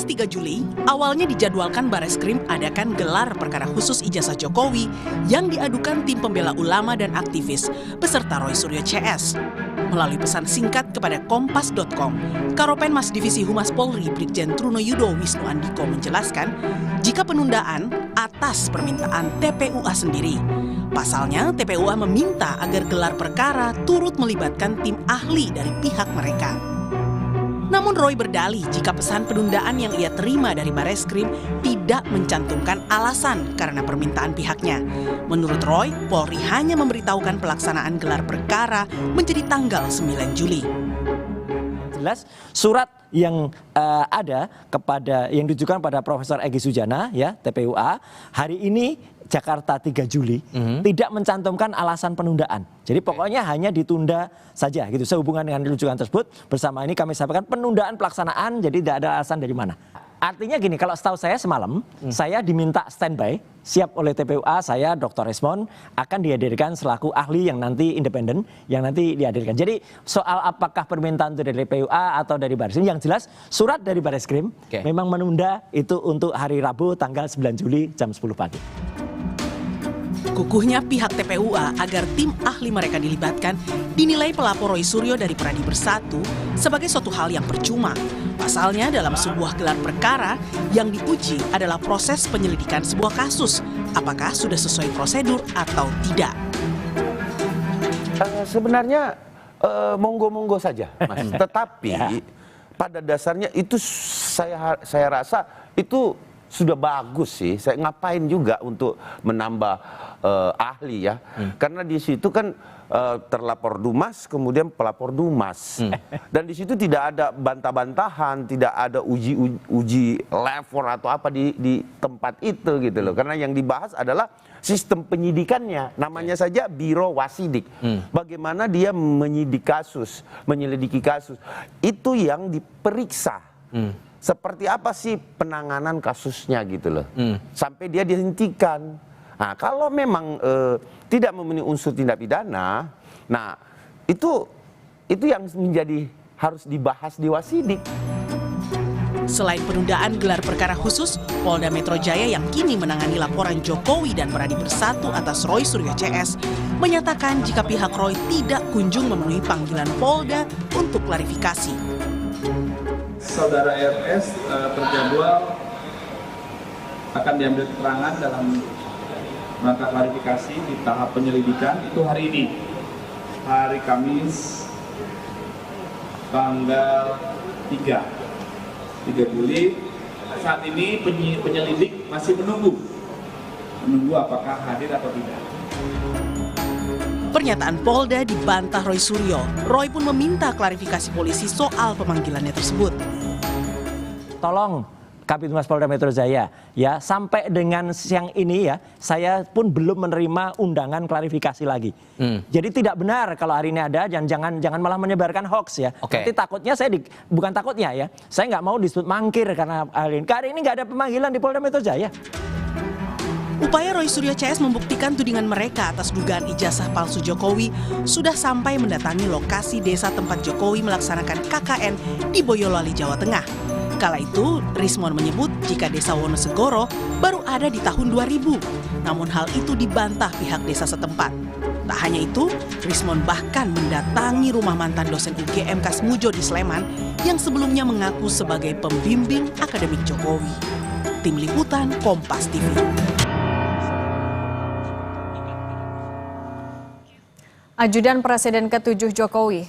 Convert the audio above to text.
Kamis 3 Juli, awalnya dijadwalkan Bareskrim adakan gelar perkara khusus ijazah Jokowi yang diadukan tim pembela ulama dan aktivis beserta Roy Suryo CS. Melalui pesan singkat kepada Kompas.com, Karopenmas Divisi Humas Polri Brigjen Truno Yudo Wisnu Andiko menjelaskan jika penundaan atas permintaan TPUA sendiri. Pasalnya, TPUA meminta agar gelar perkara turut melibatkan tim ahli dari pihak mereka. Namun Roy berdalih jika pesan penundaan yang ia terima dari Bareskrim tidak mencantumkan alasan karena permintaan pihaknya. Menurut Roy, Polri hanya memberitahukan pelaksanaan gelar perkara menjadi tanggal 9 Juli. Jelas surat yang ada yang ditujukan pada Profesor Egy Sujana ya TPUA hari ini Jakarta 3 Juli tidak mencantumkan alasan penundaan. Jadi pokoknya hanya ditunda saja gitu. Sehubungan dengan rujukan tersebut bersama ini kami sampaikan penundaan pelaksanaan jadi tidak ada alasan dari mana. Artinya gini, kalau setahu saya semalam saya diminta standby siap oleh TPUA, saya Dr. Resmond akan dihadirkan selaku ahli yang nanti independen yang nanti dihadirkan. Jadi soal apakah permintaan itu dari TPUA atau dari Bareskrim, yang jelas surat dari Bareskrim memang menunda itu untuk hari Rabu tanggal 9 Juli jam 10 pagi. Kukuhnya pihak TPUA agar tim ahli mereka dilibatkan dinilai pelapor Roy Suryo dari Pradi Bersatu sebagai suatu hal yang percuma. Pasalnya dalam sebuah gelar perkara yang diuji adalah proses penyelidikan sebuah kasus. Apakah sudah sesuai prosedur atau tidak? Sebenarnya monggo-monggo saja, Mas. Tetapi pada dasarnya itu saya rasa itu sudah bagus sih. Saya ngapain juga untuk menambah ahli ya. Karena di situ kan terlapor Dumas, kemudian pelapor Dumas. Dan di situ tidak ada bantah-bantahan, tidak ada uji level atau apa di tempat itu gitu loh. Karena yang dibahas adalah sistem penyidikannya. Namanya saja Biro Wasidik. Bagaimana dia menyelidiki kasus. Itu yang diperiksa. Seperti apa sih penanganan kasusnya gitu loh. Sampai dia dihentikan. Nah, kalau memang tidak memenuhi unsur tindak pidana, nah itu yang harus dibahas di Wasidik. Selain penundaan gelar perkara khusus, Polda Metro Jaya yang kini menangani laporan Jokowi dan Pradi Bersatu atas Roy Suryo CS menyatakan jika pihak Roy tidak kunjung memenuhi panggilan Polda untuk klarifikasi. Saudara RS terjadwal akan diambil keterangan dalam rangka klarifikasi di tahap penyelidikan itu hari ini, hari Kamis tanggal 3 Juli. Saat ini penyelidik masih menunggu apakah hadir atau tidak. Pernyataan Polda dibantah Roy Suryo. Roy pun meminta klarifikasi polisi soal pemanggilannya tersebut. Tolong Kabid Humas Polda Metro Jaya ya, sampai dengan siang ini ya saya pun belum menerima undangan klarifikasi lagi. Jadi tidak benar kalau hari ini ada, jangan malah menyebarkan hoax ya. Nanti takutnya bukan takutnya ya, saya nggak mau disebut mangkir karena hari ini nggak ada pemanggilan di Polda Metro Jaya. Upaya Roy Suryo CS membuktikan tudingan mereka atas dugaan ijazah palsu Jokowi sudah sampai mendatangi lokasi desa tempat Jokowi melaksanakan KKN di Boyolali, Jawa Tengah. Kala itu, Rismond menyebut jika desa Wonosegoro baru ada di tahun 2000. Namun hal itu dibantah pihak desa setempat. Tak hanya itu, Rismond bahkan mendatangi rumah mantan dosen UGM Kasmujo di Sleman yang sebelumnya mengaku sebagai pembimbing akademik Jokowi. Tim Liputan Kompas TV. Ajudan Presiden ke-7 Jokowi